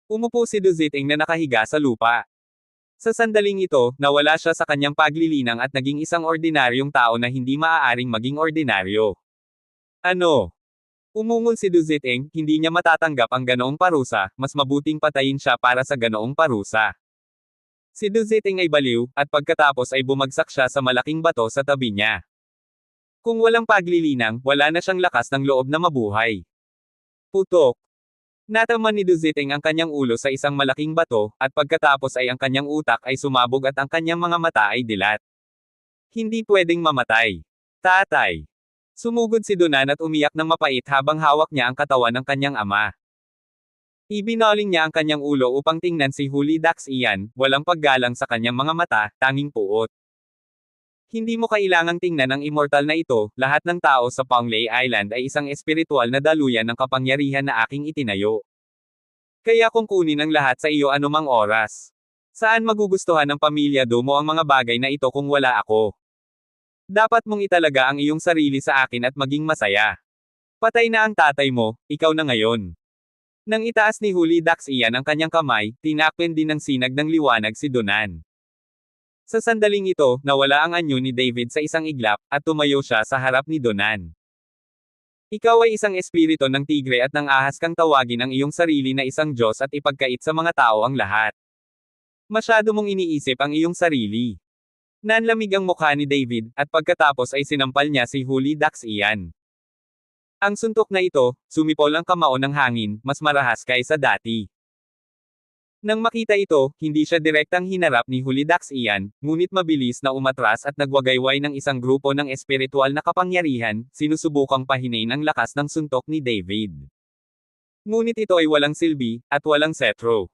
Umupo si Duziting na nakahiga sa lupa. Sa sandaling ito, nawala siya sa kanyang paglilinang at naging isang ordinaryong tao na hindi maaaring maging ordinaryo. Ano? Umungol si Duziting, hindi niya matatanggap ang ganoong parusa, mas mabuting patayin siya para sa ganoong parusa. Si Duziting ay baliw, at pagkatapos ay bumagsak siya sa malaking bato sa tabi niya. Kung walang paglilinang, wala na siyang lakas ng loob na mabuhay. Putok! Nataman ni Duziting ang kanyang ulo sa isang malaking bato, at pagkatapos ay ang kanyang utak ay sumabog at ang kanyang mga mata ay dilat. Hindi pwedeng mamatay. Tatay! Sumugod si Dunan at umiyak ng mapait habang hawak niya ang katawan ng kanyang ama. Ibinaling niya ang kanyang ulo upang tingnan si Hulidax iyan, walang paggalang sa kanyang mga mata, tanging puot. Hindi mo kailangang tingnan ang immortal na ito, lahat ng tao sa Ponglei Island ay isang espiritual na daluyan ng kapangyarihan na aking itinayo. Kaya kung kunin ang lahat sa iyo anumang oras. Saan magugustuhan ng pamilya mo ang mga bagay na ito kung wala ako? Dapat mong italaga ang iyong sarili sa akin at maging masaya. Patay na ang tatay mo, ikaw na ngayon. Nang itaas ni Hulidax iyan ang kanyang kamay, tinakpan din ng sinag ng liwanag si Dunan. Sa sandaling ito, nawala ang anyo ni David sa isang iglap, at tumayo siya sa harap ni Dunan. Ikaw ay isang espiritu ng tigre at nang ahas kang tawagin ang iyong sarili na isang Diyos at ipagkait sa mga tao ang lahat. Masyado mong iniisip ang iyong sarili. Nanlamig ang mukha ni David, at pagkatapos ay sinampal niya si Hulidax iyan. Ang suntok na ito, sumipol ang kamao ng hangin, mas marahas kaysa dati. Nang makita ito, hindi siya direktang hinarap ni Hulidax Ian, ngunit mabilis na umatras at nagwagayway ng isang grupo ng espiritual na kapangyarihan, sinusubukang pahinain ang lakas ng suntok ni David. Ngunit ito ay walang silbi, at walang setro.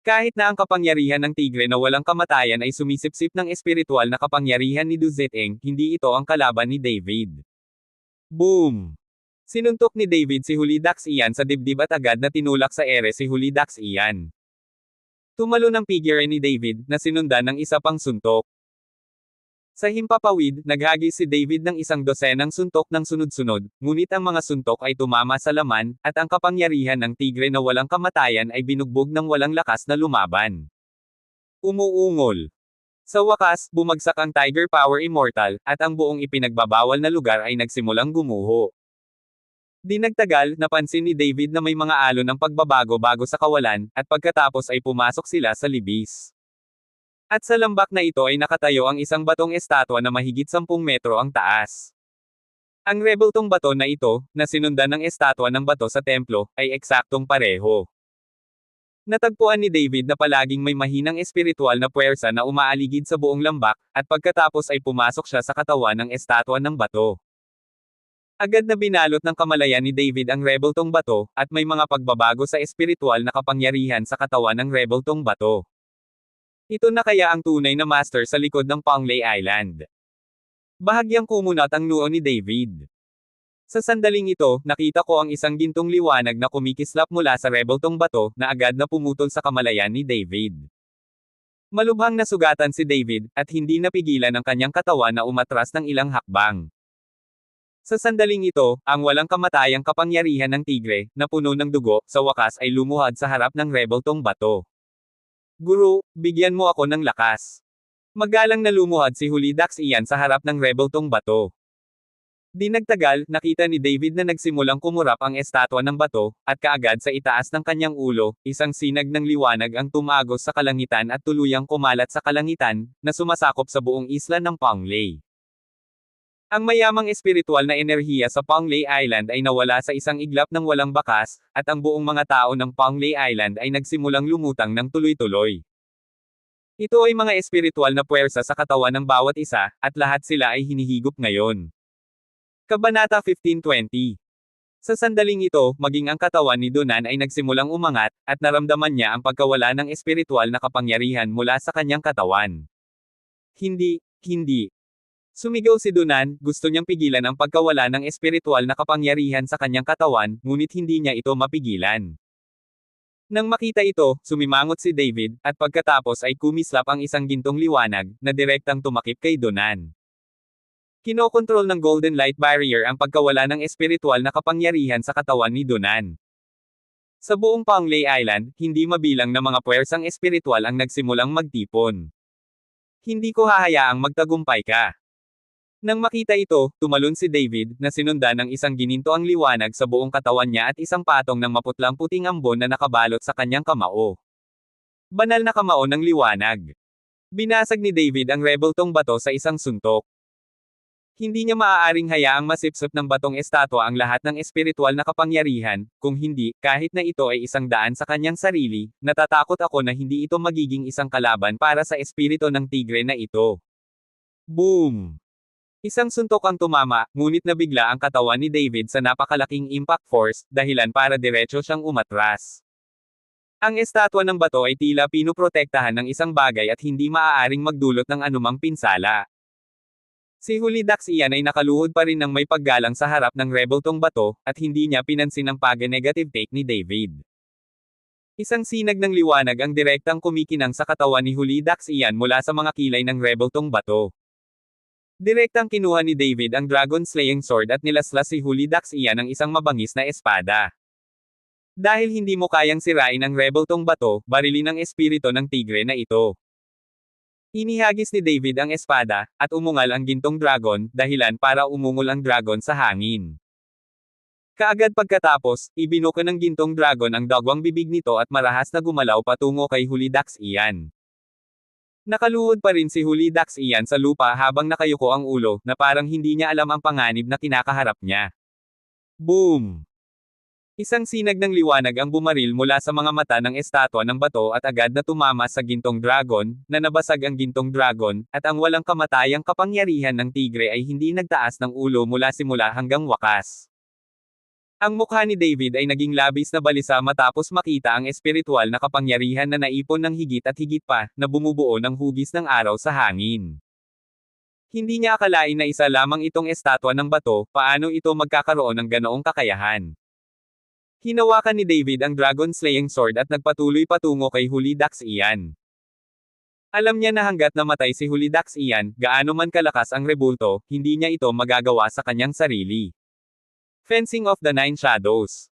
Kahit na ang kapangyarihan ng tigre na walang kamatayan ay sumisipsip ng espiritual na kapangyarihan ni Du Zeteng, hindi ito ang kalaban ni David. Boom! Sinuntok ni David si Hulidax Ian sa dibdib at agad na tinulak sa ere si Hulidax Ian. Tumalo ng figure ni David, na sinundan ng isa pang suntok. Sa himpapawid, naghagis si David ng isang dosenang suntok ng sunod-sunod, ngunit ang mga suntok ay tumama sa laman, at ang kapangyarihan ng tigre na walang kamatayan ay binugbog ng walang lakas na lumaban. Umuungol. Sa wakas, bumagsak ang Tiger Power Immortal, at ang buong ipinagbabawal na lugar ay nagsimulang gumuho. Di nagtagal, napansin ni David na may mga alon ng pagbabago bago sa kawalan, at pagkatapos ay pumasok sila sa libis. At sa lambak na ito ay nakatayo ang isang batong estatwa na mahigit 10 metro ang taas. Ang rebeltong bato na ito, na sinundan ng estatwa ng bato sa templo, ay eksaktong pareho. Natagpuan ni David na palaging may mahinang espiritual na puwersa na umaaligid sa buong lambak, at pagkatapos ay pumasok siya sa katawan ng estatwa ng bato. Agad na binalot ng kamalayan ni David ang rebeltong bato, at may mga pagbabago sa espiritual na kapangyarihan sa katawan ng rebeltong bato. Ito na kaya ang tunay na master sa likod ng Panglay Island. Bahagyang kumunat ang noo ni David. Sa sandaling ito, nakita ko ang isang gintong liwanag na kumikislap mula sa rebeltong bato, na agad na pumutol sa kamalayan ni David. Malubhang nasugatan si David, at hindi napigilan ang kanyang katawan na umatras ng ilang hakbang. Sa sandaling ito, ang walang kamatayang kapangyarihan ng tigre, na puno ng dugo, sa wakas ay lumuhad sa harap ng rebeltong bato. Guru, bigyan mo ako ng lakas. Magalang na lumuhad si Hulidax Ian sa harap ng rebeltong bato. Di nagtagal, nakita ni David na nagsimulang kumurap ang estatwa ng bato, at kaagad sa itaas ng kanyang ulo, isang sinag ng liwanag ang tumagos sa kalangitan at tuluyang kumalat sa kalangitan, na sumasakop sa buong isla ng Panglay. Ang mayamang espiritual na enerhiya sa Panglay Island ay nawala sa isang iglap ng walang bakas, at ang buong mga tao ng Panglay Island ay nagsimulang lumutang ng tuloy-tuloy. Ito ay mga espiritual na puwersa sa katawan ng bawat isa, at lahat sila ay hinihigop ngayon. Kabanata 15:20. Sa sandaling ito, maging ang katawan ni Donan ay nagsimulang umangat, at naramdaman niya ang pagkawala ng espiritual na kapangyarihan mula sa kanyang katawan. Hindi. Sumigaw si Donan, gusto niyang pigilan ang pagkawala ng espiritual na kapangyarihan sa kanyang katawan, ngunit hindi niya ito mapigilan. Nang makita ito, sumimangot si David, at pagkatapos ay kumislap ang isang gintong liwanag, na direktang tumakip kay Donan. Kinokontrol ng Golden Light Barrier ang pagkawala ng espiritual na kapangyarihan sa katawan ni Donan. Sa buong Panglay Island, hindi mabilang na mga puwersang espiritual ang nagsimulang magtipon. Hindi ko hahayaang magtagumpay ka. Nang makita ito, tumalon si David, na sinundan ng isang gininto ang liwanag sa buong katawan niya at isang patong ng maputlang puting ambon na nakabalot sa kanyang kamao. Banal na kamao ng liwanag. Binasag ni David ang rebeltong bato sa isang suntok. Hindi niya maaaring hayaang masipsip ng batong estatwa ang lahat ng espiritual na kapangyarihan, kung hindi, kahit na ito ay isang daan sa kanyang sarili, natatakot ako na hindi ito magiging isang kalaban para sa espiritu ng tigre na ito. Boom! Isang suntok ang tumama, ngunit nabigla ang katawan ni David sa napakalaking impact force, dahilan para diretso siyang umatras. Ang estatwa ng bato ay tila pinuprotektahan ng isang bagay at hindi maaaring magdulot ng anumang pinsala. Si Hulidax Ian ay nakaluhod pa rin ng may paggalang sa harap ng rebeltong bato, at hindi niya pinansin ang pag-negative take ni David. Isang sinag ng liwanag ang direktang kumikinang sa katawan ni Hulidax Ian mula sa mga kilay ng rebeltong bato. Direktang kinuha ni David ang Dragon Slaying Sword at nilaslas si Hulidax Ian ng isang mabangis na espada. Dahil hindi mo kayang sirain ang rebeltong bato, barilin ang espiritu ng tigre na ito. Inihagis ni David ang espada, at umungal ang gintong dragon, dahilan para umungol ang dragon sa hangin. Kaagad pagkatapos, ibinuka ng gintong dragon ang dagwang bibig nito at marahas na gumalaw patungo kay Hulidax Ian. Nakaluhod pa rin si Hulidax Ian sa lupa habang nakayuko ang ulo, na parang hindi niya alam ang panganib na kinakaharap niya. Boom! Isang sinag ng liwanag ang bumaril mula sa mga mata ng estatwa ng bato at agad na tumama sa gintong dragon, na nabasag ang gintong dragon, at ang walang kamatayang kapangyarihan ng tigre ay hindi nagtaas ng ulo mula simula hanggang wakas. Ang mukha ni David ay naging labis na balisa matapos makita ang espiritual na kapangyarihan na naipon ng higit at higit pa, na bumubuo ng hugis ng araw sa hangin. Hindi niya akalain na isa lamang itong estatwa ng bato, paano ito magkakaroon ng ganoong kakayahan. Hinawakan ni David ang dragon-slaying sword at nagpatuloy patungo kay Hulidax Ian. Alam niya na hanggat namatay si Hulidax Ian, gaano man kalakas ang rebulto, hindi niya ito magagawa sa kanyang sarili. Fencing of the Nine Shadows.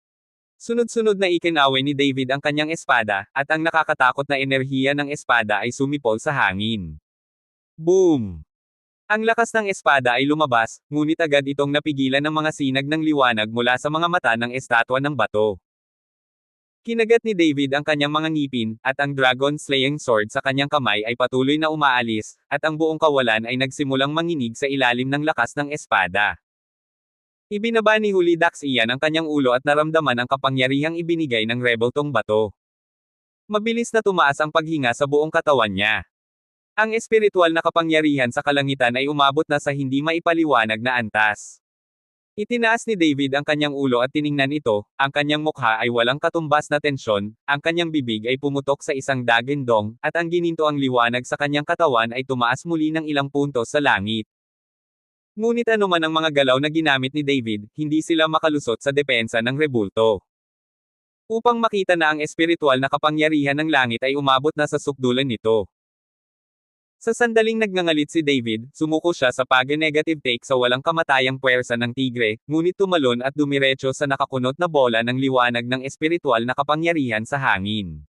Sunod-sunod na ikinawe ni David ang kanyang espada, at ang nakakatakot na enerhiya ng espada ay sumipol sa hangin. Boom! Ang lakas ng espada ay lumabas, ngunit agad itong napigilan ng mga sinag ng liwanag mula sa mga mata ng estatwa ng bato. Kinagat ni David ang kanyang mga ngipin, at ang dragon-slaying sword sa kanyang kamay ay patuloy na umaalis, at ang buong kawalan ay nagsimulang manginig sa ilalim ng lakas ng espada. Ibinaba ni Hulidax Ian ang kanyang ulo at naramdaman ang kapangyarihang ibinigay ng rebeltong bato. Mabilis na tumaas ang paghinga sa buong katawan niya. Ang espiritual na kapangyarihan sa kalangitan ay umabot na sa hindi maipaliwanag na antas. Itinaas ni David ang kanyang ulo at tiningnan ito, ang kanyang mukha ay walang katumbas na tensyon, ang kanyang bibig ay pumutok sa isang dagindong, at ang gininto ang liwanag sa kanyang katawan ay tumaas muli ng ilang puntos sa langit. Ngunit anuman ang mga galaw na ginamit ni David, hindi sila makalusot sa depensa ng rebulto. Upang makita na ang espiritual na kapangyarihan ng langit ay umabot na sa sukdulan nito. Sa sandaling nagngangalit si David, sumuko siya sa pag-negative take sa walang kamatayang puwersa ng tigre, ngunit tumalon at dumiretso sa nakakunot na bola ng liwanag ng espiritual na kapangyarihan sa hangin.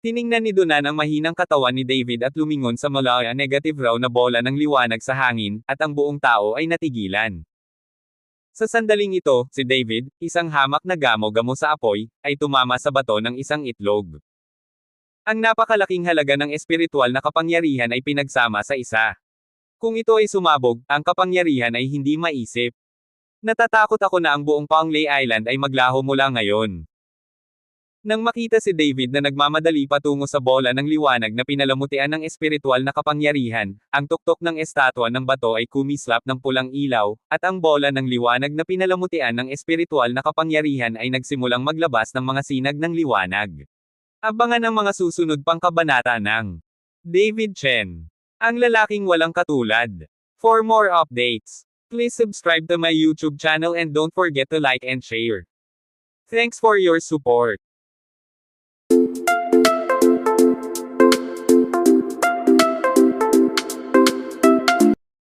Tiningnan ni Donan ang mahinang katawan ni David at lumingon sa malaya negative raw na bola ng liwanag sa hangin, at ang buong tao ay natigilan. Sa sandaling ito, si David, isang hamak na gamo-gamo sa apoy, ay tumama sa bato ng isang itlog. Ang napakalaking halaga ng espiritual na kapangyarihan ay pinagsama sa isa. Kung ito ay sumabog, ang kapangyarihan ay hindi maisip. Natatakot ako na ang buong Panglay Island ay maglaho mula ngayon. Nang makita si David na nagmamadali patungo sa bola ng liwanag na pinalamutian ng espiritual na kapangyarihan, ang tuktok ng estatwa ng bato ay kumislap ng pulang ilaw, at ang bola ng liwanag na pinalamutian ng espiritual na kapangyarihan ay nagsimulang maglabas ng mga sinag ng liwanag. Abangan ang mga susunod pang kabanata ng David Chen, ang lalaking walang katulad. For more updates, please subscribe to my YouTube channel and don't forget to like and share. Thanks for your support.